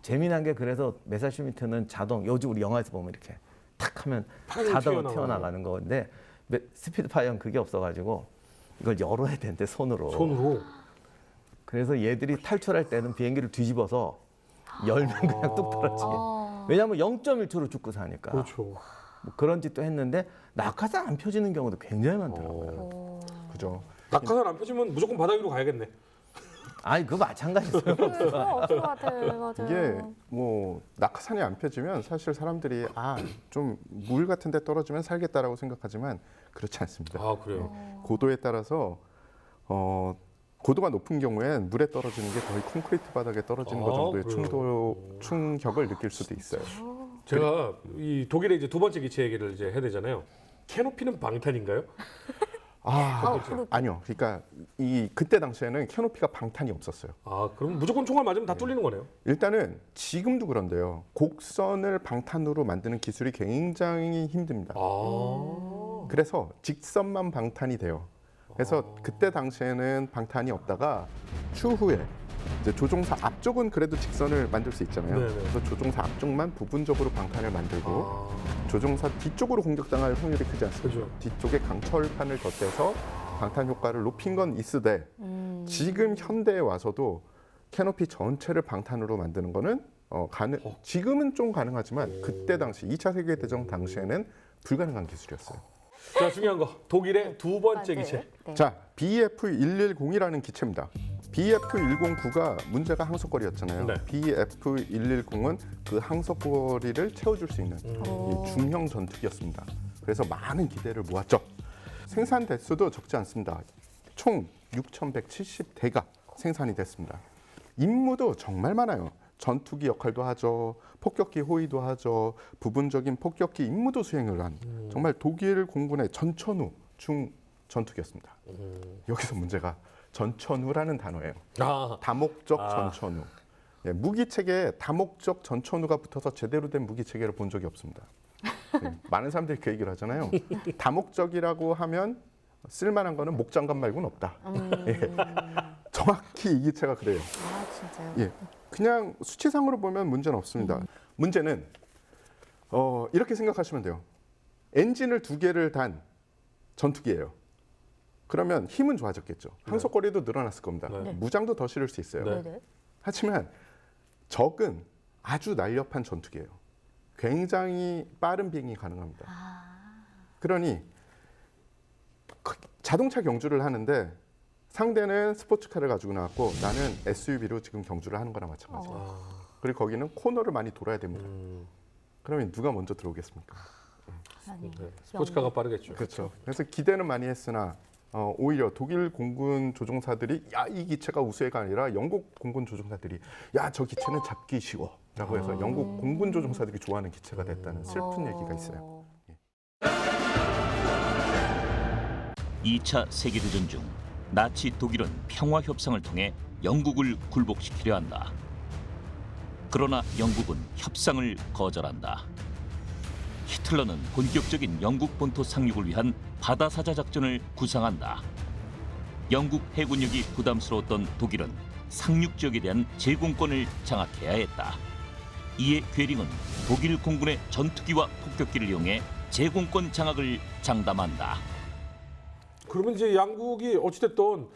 재미난 게 그래서 메사슈미트는 자동, 요즘 우리 영화에서 보면 이렇게 탁 하면 자동으로 튀어나가는 건데 스피드파이어는 그게 없어가지고 이걸 열어야 되는데 손으로. 그래서 얘들이 탈출할 때는 비행기를 뒤집어서 열면 그냥 뚝 떨어지게. 왜냐하면 0.1초로 죽고 사니까. 그렇죠. 뭐 그런 짓도 했는데 낙하산 안 펴지는 경우도 굉장히 많더라고요. 그죠. 낙하산 안 펴지면 무조건 바다 위로 가야겠네. 아니 그거 마찬가지예요. 그거 없을 것 같아요. 맞아요. 이게 뭐 낙하산이 안 펴지면 사실 사람들이 좀 물 같은 데 떨어지면 살겠다라고 생각하지만 그렇지 않습니다. 아, 그래요? 고도에 따라서 고도가 높은 경우엔 물에 떨어지는 게 거의 콘크리트 바닥에 떨어지는 것 정도의 충격을 느낄 수도 있어요. 제가 이 독일의 이제 두 번째 기체 얘기를 이제 해야 되잖아요. 캐노피는 방탄인가요? 아니요. 그러니까 그때 당시에는 캐노피가 방탄이 없었어요. 아, 그럼 무조건 총알 맞으면 다 뚫리는 거네요. 일단은 지금도 그런데요. 곡선을 방탄으로 만드는 기술이 굉장히 힘듭니다. 그래서 직선만 방탄이 돼요. 그래서 그때 당시에는 방탄이 없다가 추후에 이제 조종사 앞쪽은 그래도 직선을 만들 수 있잖아요. 네네. 그래서 조종사 앞쪽만 부분적으로 방탄을 만들고 조종사 뒤쪽으로 공격당할 확률이 크지 않습니다. 그죠. 뒤쪽에 강철판을 덧대서 방탄 효과를 높인 건 있으되 지금 현대에 와서도 캐노피 전체를 방탄으로 만드는 거는 지금은 좀 가능하지만 그때 당시 2차 세계대전 당시에는 불가능한 기술이었어요. 자, 중요한 거. 독일의 두 번째 기체. 네. 자, BF110이라는 기체입니다. BF109가 문제가 항속거리였잖아요. 네. BF110은 그 항속거리를 채워줄 수 있는 이 중형 전투기였습니다. 그래서 많은 기대를 모았죠. 생산 대수도 적지 않습니다. 총 6,170대가 생산이 됐습니다. 임무도 정말 많아요. 전투기 역할도 하죠. 폭격기 호위도 하죠. 부분적인 폭격기 임무도 수행을 한 정말 독일 공군의 전천후 중 전투기였습니다. 여기서 문제가 전천후라는 단어예요. 다목적 전천후. 예, 무기 체계에 다목적 전천후가 붙어서 제대로 된 무기 체계를 본 적이 없습니다. 예, 많은 사람들이 그 얘기를 하잖아요. 다목적이라고 하면 쓸만한 거는 목장갑 말고는 없다. 예, 정확히 이 기체가 그래요. 아, 진짜요? 예, 그냥 수치상으로 보면 문제는 없습니다. 문제는 이렇게 생각하시면 돼요. 엔진을 2개를 단 전투기예요. 그러면 힘은 좋아졌겠죠. 항속거리도 늘어났을 겁니다. 네. 무장도 더 실을 수 있어요. 네. 하지만 적은 아주 날렵한 전투기예요. 굉장히 빠른 비행이 가능합니다. 그러니 자동차 경주를 하는데 상대는 스포츠카를 가지고 나왔고 나는 SUV로 지금 경주를 하는 거랑 마찬가지예요. 그리고 거기는 코너를 많이 돌아야 됩니다. 그러면 누가 먼저 들어오겠습니까? 네. 스포츠카가 빠르겠죠. 그렇죠. 그래서 기대는 많이 했으나 오히려 독일 공군 조종사들이 이 기체가 우수해가 아니라 영국 공군 조종사들이 저 기체는 잡기 쉬워라고 해서 영국 공군 조종사들이 좋아하는 기체가 됐다는 슬픈 얘기가 있어요. 2차 세계대전 중 나치 독일은 평화 협상을 통해 영국을 굴복시키려 한다. 그러나 영국은 협상을 거절한다. 히틀러는 본격적인 영국 본토 상륙을 위한 바다사자 작전을 구상한다. 영국 해군력이 부담스러웠던 독일은 상륙 지역에 대한 제공권을 장악해야 했다. 이에 괴링은 독일 공군의 전투기와 폭격기를 이용해 제공권 장악을 장담한다. 그러면 이제 양국이 어찌됐든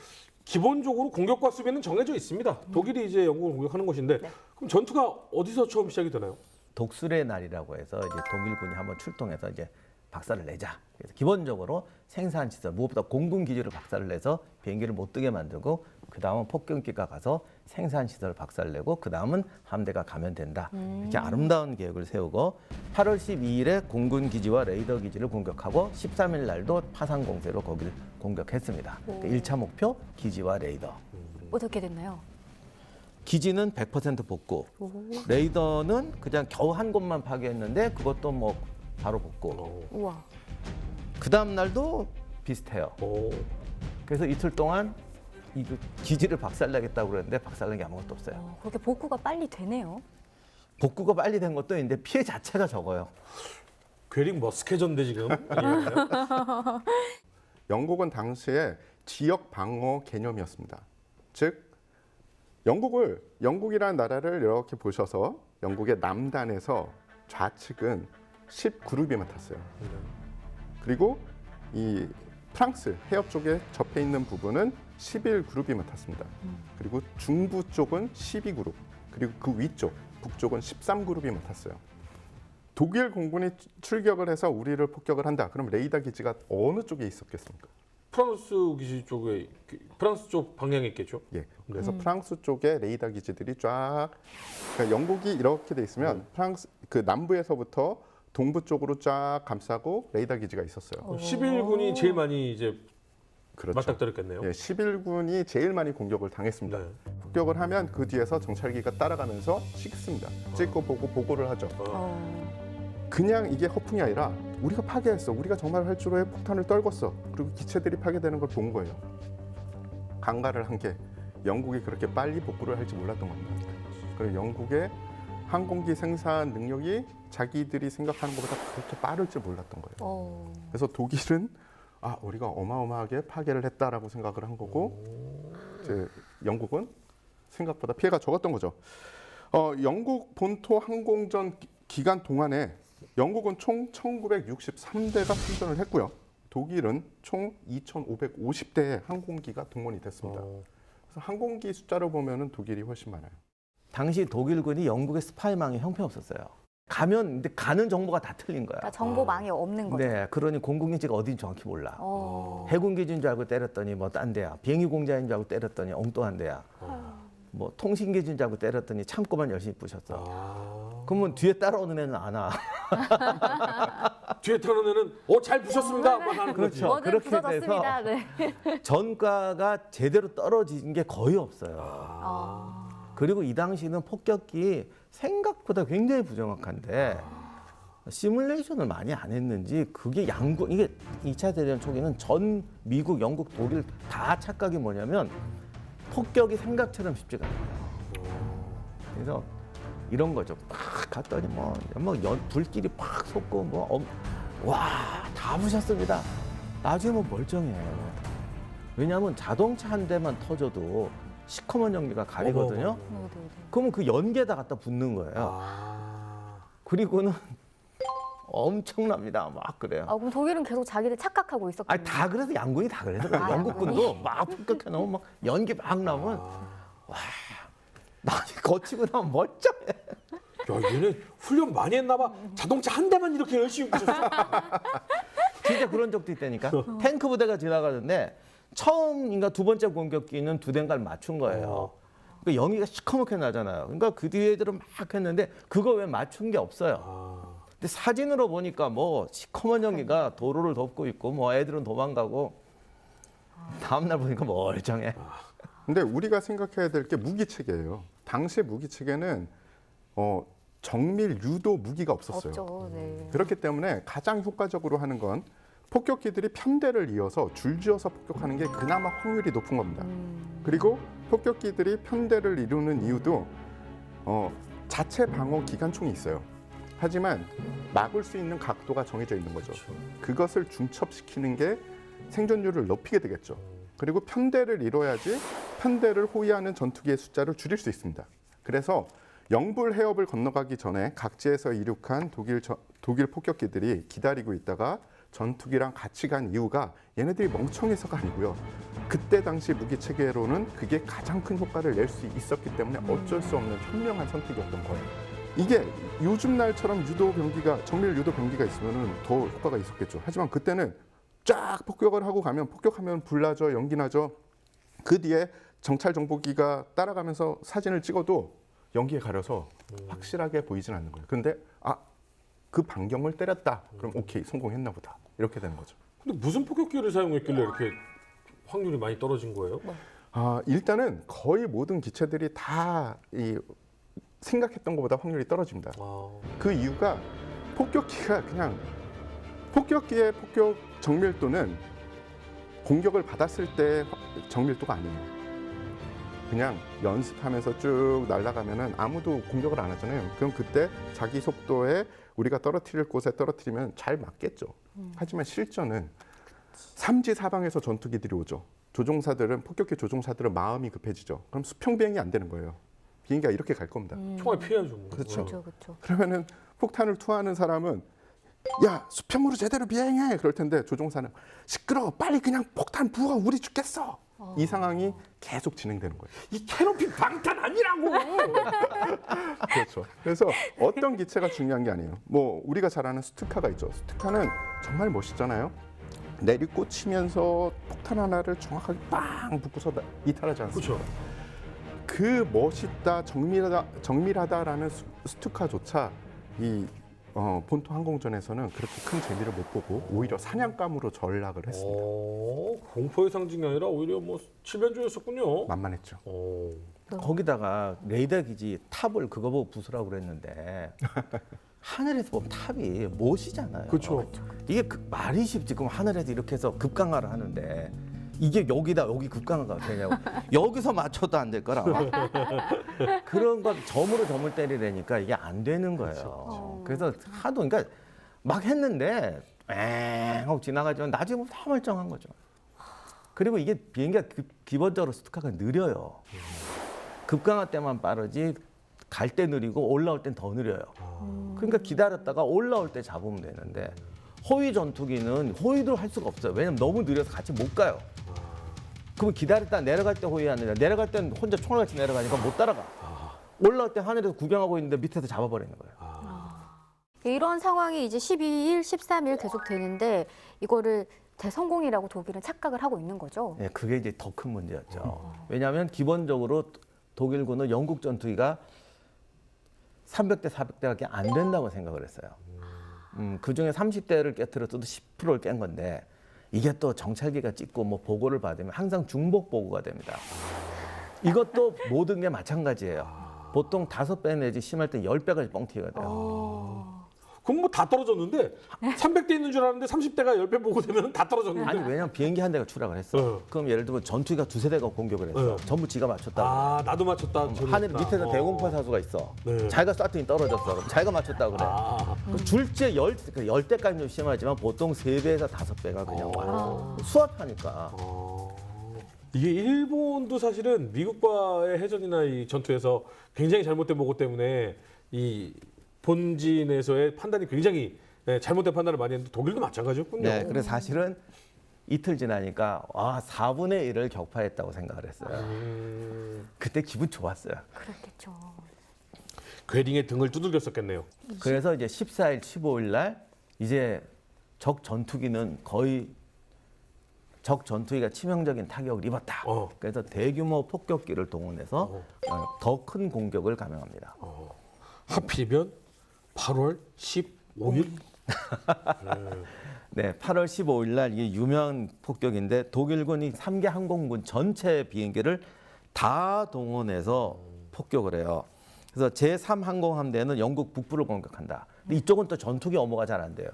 기본적으로 공격과 수비는 정해져 있습니다. 독일이 이제 영국을 공격하는 것인데 그럼 전투가 어디서 처음 시작이 되나요? 독수리의 날이라고 해서 이제 독일군이 한번 출동해서 이제 박살을 내자. 그래서 기본적으로 생산 시설, 무엇보다 공군 기지를 박살을 내서 비행기를 못 뜨게 만들고 그 다음은 폭격기가 가서 생산 시설을 박살내고 그 다음은 함대가 가면 된다. 이렇게 아름다운 계획을 세우고 8월 12일에 공군 기지와 레이더 기지를 공격하고 13일 날도 파상 공세로 거기를 공격했습니다. 그러니까 1차 목표 기지와 레이더. 어떻게 됐나요? 기지는 100% 복구. 레이더는 그냥 겨우 한 곳만 파괴했는데 그것도 뭐 바로 복구. 우와. 그 다음 날도 비슷해요. 오. 그래서 이틀 동안 이 기지를 박살내겠다고 그랬는데 박살낸 게 아무것도 없어요. 그렇게 복구가 빨리 되네요. 복구가 빨리 된 것도 있는데 피해 자체가 적어요. 괜히 머스케전데 지금. 예. 영국은 당시에 지역 방어 개념이었습니다. 즉 영국이라는 나라를 이렇게 보셔서 영국의 남단에서 좌측은 10그룹이 맡았어요. 그리고 이 프랑스 해협 쪽에 접해 있는 부분은 11그룹이 맡았습니다. 그리고 중부 쪽은 12그룹, 그리고 그 위쪽 북쪽은 13그룹이 맡았어요. 독일 공군이 출격을 해서 우리를 폭격을 한다. 그럼 레이더 기지가 어느 쪽에 있었겠습니까? 프랑스 기지 쪽에 프랑스 쪽 방향에 있겠죠. 예. 그래서 프랑스 쪽에 레이더 기지들이 쫙, 그러니까 영국이 이렇게 돼 있으면 프랑스 그 남부에서부터 동부 쪽으로 쫙 감싸고 레이더 기지가 있었어요. 11군이 제일 많이 이제 그렇죠. 맞닥뜨렸겠네요. 예, 11군이 제일 많이 공격을 당했습니다. 네. 폭격을 하면 그 뒤에서 정찰기가 따라가면서 찍습니다. 찍고 보고 보고를 하죠. 그냥 이게 허풍이 아니라 우리가 파괴했어. 우리가 정말 활주로에 폭탄을 떨궜어. 그리고 기체들이 파괴되는 걸 본 거예요. 강가를 한 게 영국이 그렇게 빨리 복구를 할지 몰랐던 겁니다. 그리고 영국의 항공기 생산 능력이 자기들이 생각하는 것보다 그렇게 빠를 줄 몰랐던 거예요. 그래서 독일은 우리가 어마어마하게 파괴를 했다라고 생각을 한 거고 이제 영국은 생각보다 피해가 적었던 거죠. 영국 본토 항공전 기간 동안에 영국은 총 1963대가 출전을 했고요. 독일은 총 2,550대의 항공기가 동원이 됐습니다. 그래서 항공기 숫자로 보면은 독일이 훨씬 많아요. 당시 독일군이 영국의 스파이망이 형편없었어요. 근데 가는 정보가 다 틀린 거야. 그러니까 정보망이 없는 거죠. 네, 그러니 공군기지가 어딘지 정확히 몰라. 해군기지인 줄 알고 때렸더니 뭐 딴 데야. 비행기 공장인 줄 알고 때렸더니 엉뚱한 데야. 뭐 통신기지인 줄 알고 때렸더니 참고만 열심히 부셨어. 그러면 뒤에 따라오는 애는 안 와. 뒤에 타는 애는 잘 부셨습니다. 막 하는 거지. 그렇죠. 뭐든 그렇게 부서졌습니다. 네. 전과가 제대로 떨어진 게 거의 없어요. 그리고 이 당시는 폭격기 생각보다 굉장히 부정확한데 시뮬레이션을 많이 안 했는지 그게 이게 2차 대전 초기는 전 미국, 영국, 독일 다 착각이 뭐냐면 폭격이 생각처럼 쉽지가 않아요. 그래서 이런 거죠. 팍 갔더니 불길이 팍 솟고 다 부셨습니다. 나중에 멀쩡해요. 왜냐하면 자동차 한 대만 터져도 시커먼 연기가 가리거든요. 그러면 그 연기에다 갖다 붙는 거예요. 그리고는 엄청납니다. 막 그래요. 그럼 독일은 계속 자기를 착각하고 있었거든요. 다 그래서 양군이 다 그래서 영국군도 막 폭격해 놓으면 막 연기 막 나오면 거치고 나면 멀쩡해. 야, 얘네 훈련 많이 했나 봐. 자동차 한 대만 이렇게 열심히 부셨어. 진짜 그런 적도 있다니까. 탱크 부대가 지나가는데 처음인가 두 번째 공격기는 두 대인가를 맞춘 거예요. 그러니까 연기가 시커멓게 나잖아요. 그러니까 그 뒤에 애들은 막 했는데 그거 왜 맞춘 게 없어요. 근데 사진으로 보니까 시커먼 연기가 도로를 덮고 있고 애들은 도망가고 다음날 보니까 멀쩡해. 근데 우리가 생각해야 될 게 무기 체계예요. 당시의 무기 체계는 정밀 유도 무기가 없었어요. 없죠. 네. 그렇기 때문에 가장 효과적으로 하는 건 폭격기들이 편대를 이어서 줄지어서 폭격하는 게 그나마 확률이 높은 겁니다. 그리고 폭격기들이 편대를 이루는 이유도 자체 방어 기관총이 있어요. 하지만 막을 수 있는 각도가 정해져 있는 거죠. 그것을 중첩시키는 게 생존율을 높이게 되겠죠. 그리고 편대를 이뤄야지 편대를 호위하는 전투기의 숫자를 줄일 수 있습니다. 그래서 영불 해협을 건너가기 전에 각지에서 이륙한 독일 폭격기들이 기다리고 있다가 전투기랑 같이 간 이유가 얘네들이 멍청해서가 아니고요. 그때 당시 무기 체계로는 그게 가장 큰 효과를 낼 수 있었기 때문에 어쩔 수 없는 현명한 선택이었던 거예요. 이게 요즘 날처럼 정밀 유도 병기가 있으면 더 효과가 있었겠죠. 하지만 그때는 쫙 폭격을 하고 가면 폭격하면 불 나죠, 연기 나죠. 그 뒤에 정찰 정보기가 따라가면서 사진을 찍어도 연기에 가려서 확실하게 보이진 않는 거예요. 근데 그 반경을 때렸다. 그럼 오케이, 성공했나 보다. 이렇게 되는 거죠. 근데 무슨 폭격기를 사용했길래 이렇게 확률이 많이 떨어진 거예요? 일단은 거의 모든 기체들이 다 생각했던 것보다 확률이 떨어집니다. 그 이유가 폭격기가 그냥 폭격기의 폭격 정밀도는 공격을 받았을 때 정밀도가 아니에요. 그냥 연습하면서 쭉 날아가면은 아무도 공격을 안 하잖아요. 그럼 그때 자기 속도에 우리가 떨어뜨릴 곳에 떨어뜨리면 잘 맞겠죠. 하지만 실전은 삼지 사방에서 전투기들이 오죠. 조종사들은 폭격기 조종사들은 마음이 급해지죠. 그럼 수평 비행이 안 되는 거예요. 비행기가 이렇게 갈 겁니다. 총알 피해야죠. 그렇죠. 그렇죠. 그러면은 폭탄을 투하하는 사람은 야 수평으로 제대로 비행해 그럴 텐데 조종사는 시끄러워 빨리 그냥 폭탄 부어 우리 죽겠어. 이 상황이 계속 진행되는 거예요. 이 캐논핀 방탄 아니라고. 그렇죠. 그래서 어떤 기체가 중요한 게 아니에요. 뭐 우리가 잘 아는 스투카가 있죠. 스투카는 정말 멋있잖아요. 내리꽂히면서 폭탄 하나를 정확하게 빵 붙고서 이탈하지 않습니까? 그렇죠. 그 멋있다, 정밀하다라는 스투카조차 이 본토 항공전에서는 그렇게 큰 재미를 못 보고 오히려 사냥감으로 전락을 했습니다. 공포의 상징이 아니라 오히려 뭐 칠변조였었군요. 만만했죠. 거기다가 레이더 기지 탑을 그거 보고 부수라고 그랬는데 하늘에서 보면 탑이 못이잖아요. 그렇죠. 이게 말이 쉽지. 그럼 하늘에서 이렇게 해서 급강하를 하는데 이게 여기 급강하가 되냐고. 여기서 맞춰도 안 될 거라. 그런 것 점을 때리려니까 이게 안 되는 거예요. 그래서 하도 그러니까 막 했는데 엥 하고 지나가지만 나중에 다 멀쩡한 거죠. 그리고 이게 비행기가 기본적으로 스투카가 느려요. 급강할 때만 빠르지 갈 때 느리고 올라올 땐 더 느려요. 그러니까 기다렸다가 올라올 때 잡으면 되는데 호위 전투기는 호위도 할 수가 없어요. 왜냐면 너무 느려서 같이 못 가요. 그럼 기다렸다 내려갈 때 호위하느냐 내려갈 땐 혼자 총알같이 내려가니까 못 따라가. 올라올 때 하늘에서 구경하고 있는데 밑에서 잡아버리는 거예요. 이런 상황이 이제 12일, 13일 계속 되는데 이거를 대성공이라고 독일은 착각을 하고 있는 거죠. 네, 그게 이제 더 큰 문제였죠. 왜냐하면 기본적으로 독일군은 영국 전투기가 300대, 400대밖에 안 된다고 생각을 했어요. 그중에 30대를 깨트렸어도 10%를 깬 건데 이게 또 정찰기가 찍고 뭐 보고를 받으면 항상 중복 보고가 됩니다. 이것도 모든 게 마찬가지예요. 보통 5배 내지 심할 때 10배까지 뻥튀기가 돼요. 그럼 뭐 다 떨어졌는데 300대 있는 줄 알았는데 30대가 10배 보고 되면 다 떨어졌는데. 아니 왜냐면 비행기 한 대가 추락을 했어. 그럼 예를 들면 전투기가 2~3대가 공격을 했어. 전부 지가 맞췄다. 나도 맞췄다. 하늘 밑에서 대공포 사수가 있어. 자기가 쐈더니 떨어졌어. 그럼 자기가 맞췄다고 그래. 그 줄째 10대까지는 좀 심하지만 보통 3배에서 5배가 그냥 와요. 수압하니까. 이게 일본도 사실은 미국과의 해전이나 이 전투에서 굉장히 잘못된 보고 때문에 이 본진에서의 판단이 굉장히 잘못된 판단을 많이 했는데 독일도 마찬가지였군요. 네, 그래서 사실은 이틀 지나니까 4분의 1을 격파했다고 생각을 했어요. 그때 기분 좋았어요. 그렇겠죠. 괴링의 등을 두들겼었겠네요. 그래서 이제 14일, 15일 날 이제 적 전투기는 거의 적 전투기가 치명적인 타격을 입었다. 그래서 대규모 폭격기를 동원해서 더 큰 공격을 감행합니다. 하필이면 8월 15일? 네, 8월 15일 날 이게 유명한 폭격인데 독일군이 3개 항공군 전체 비행기를 다 동원해서 폭격을 해요. 그래서 제3항공함대는 영국 북부를 공격한다. 근데 이쪽은 또 전투기 엄호가 잘 안 돼요.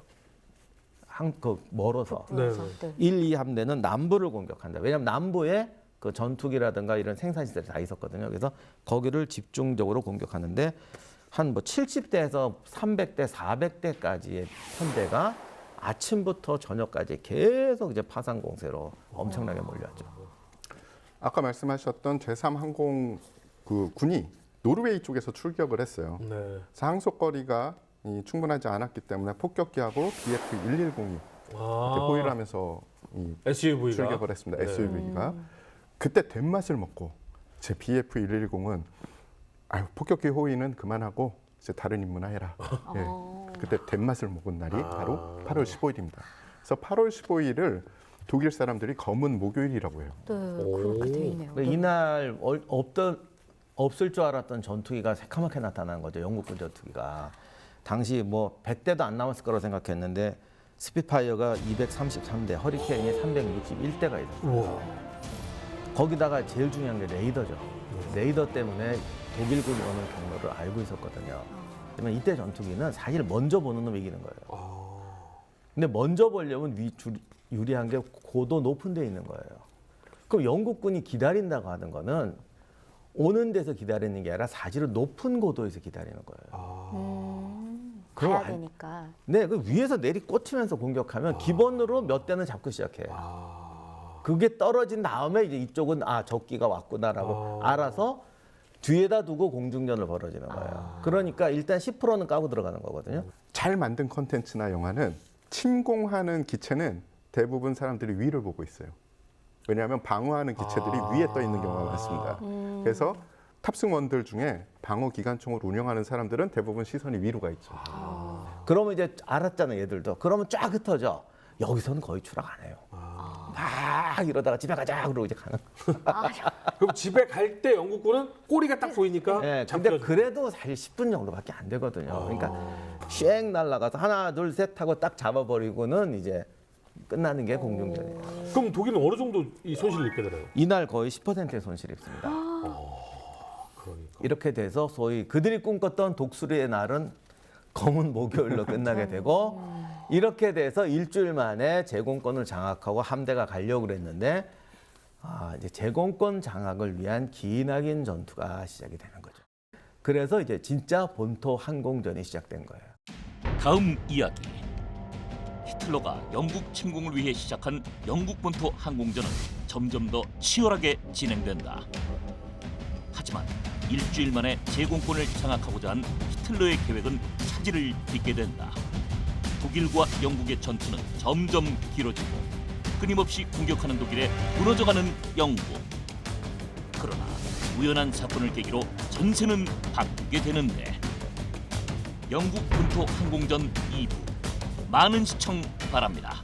멀어서. 네. 1, 2함대는 남부를 공격한다. 왜냐하면 남부에 그 전투기라든가 이런 생산시설이 다 있었거든요. 그래서 거기를 집중적으로 공격하는데 한 뭐 70대에서 300대, 400대까지의 편대가 아침부터 저녁까지 계속 이제 파상 공세로 엄청나게 몰려왔죠. 아까 말씀하셨던 제3항공 그 군이 노르웨이 쪽에서 출격을 했어요. 네. 항속거리가 충분하지 않았기 때문에 폭격기하고 BF-110이 호위를 하면서 SUV가 출격을 했습니다. SUV가. 그때 된맛을 먹고 제 BF-110은 폭격기 호위는 그만하고 이제 다른 임무나 해라. 그때 된맛을 먹은 날이 바로 8월 15일입니다. 그래서 8월 15일을 독일 사람들이 검은 목요일이라고 해요. 네, 그렇게 돼 있네요. 이날 없을 줄 알았던 전투기가 새카맣게 나타난 거죠. 영국군 전투기가. 당시 뭐 100대도 안 남았을 거라고 생각했는데 스피파이어가 233대, 허리케인이 361대가 있었어요. 거기다가 제일 중요한 게 레이더죠. 레이더 때문에 독일군이 오는 경로를 알고 있었거든요. 그러면 이때 전투기는 사실 먼저 보는 놈이 이기는 거예요. 근데 먼저 보려면 유리한 게 고도 높은 데 있는 거예요. 그럼 영국군이 기다린다고 하는 거는 오는 데서 기다리는 게 아니라 사실은 높은 고도에서 기다리는 거예요. 그럼 가야 되니까. 네, 그 위에서 내리 꽂히면서 공격하면 기본으로 몇 대는 잡고 시작해요. 그게 떨어진 다음에 이제 이쪽은 적기가 왔구나라고 알아서 뒤에다 두고 공중전을 벌어지는 거예요. 그러니까 일단 10%는 까고 들어가는 거거든요. 잘 만든 컨텐츠나 영화는 침공하는 기체는 대부분 사람들이 위를 보고 있어요. 왜냐하면 방어하는 기체들이 위에 떠 있는 경우가 많습니다. 그래서 탑승원들 중에 방어 기관총을 운영하는 사람들은 대부분 시선이 위로 가 있죠. 그러면 이제 알았잖아요, 얘들도. 그러면 쫙 흩어져. 여기서는 거의 추락 안 해요. 막 이러다가 집에 가자 그러고 이제 가는 거예요. 그럼 집에 갈 때 영국군은 꼬리가 딱 보이니까 네, 근데 잠들어지고. 그래도 사실 10분 정도밖에 안 되거든요. 그러니까 쉥 날아가서 하나, 둘, 셋 하고 딱 잡아버리고는 이제 끝나는 게 공중전이에요. 그럼 독일은 어느 정도 이 손실을 입게 되나요? 이날 거의 10%의 손실이 있습니다. 그러니까. 이렇게 돼서 소위 그들이 꿈꿨던 독수리의 날은 검은 목요일로 끝나게 되고 이렇게 돼서 일주일 만에 제공권을 장악하고 함대가 가려고 그랬는데 이제 제공권 장악을 위한 기나긴 전투가 시작이 되는 거죠. 그래서 이제 진짜 본토 항공전이 시작된 거예요. 다음 이야기. 히틀러가 영국 침공을 위해 시작한 영국 본토 항공전은 점점 더 치열하게 진행된다. 하지만 일주일 만에 제공권을 장악하고자 한 히틀러의 계획은 차질을 빚게 된다. 독일과 영국의 전투는 점점 길어지고 끊임없이 공격하는 독일에 무너져가는 영국. 그러나 우연한 사건을 계기로 전세는 바뀌게 되는데 영국 본토 항공전 2부 많은 시청 바랍니다.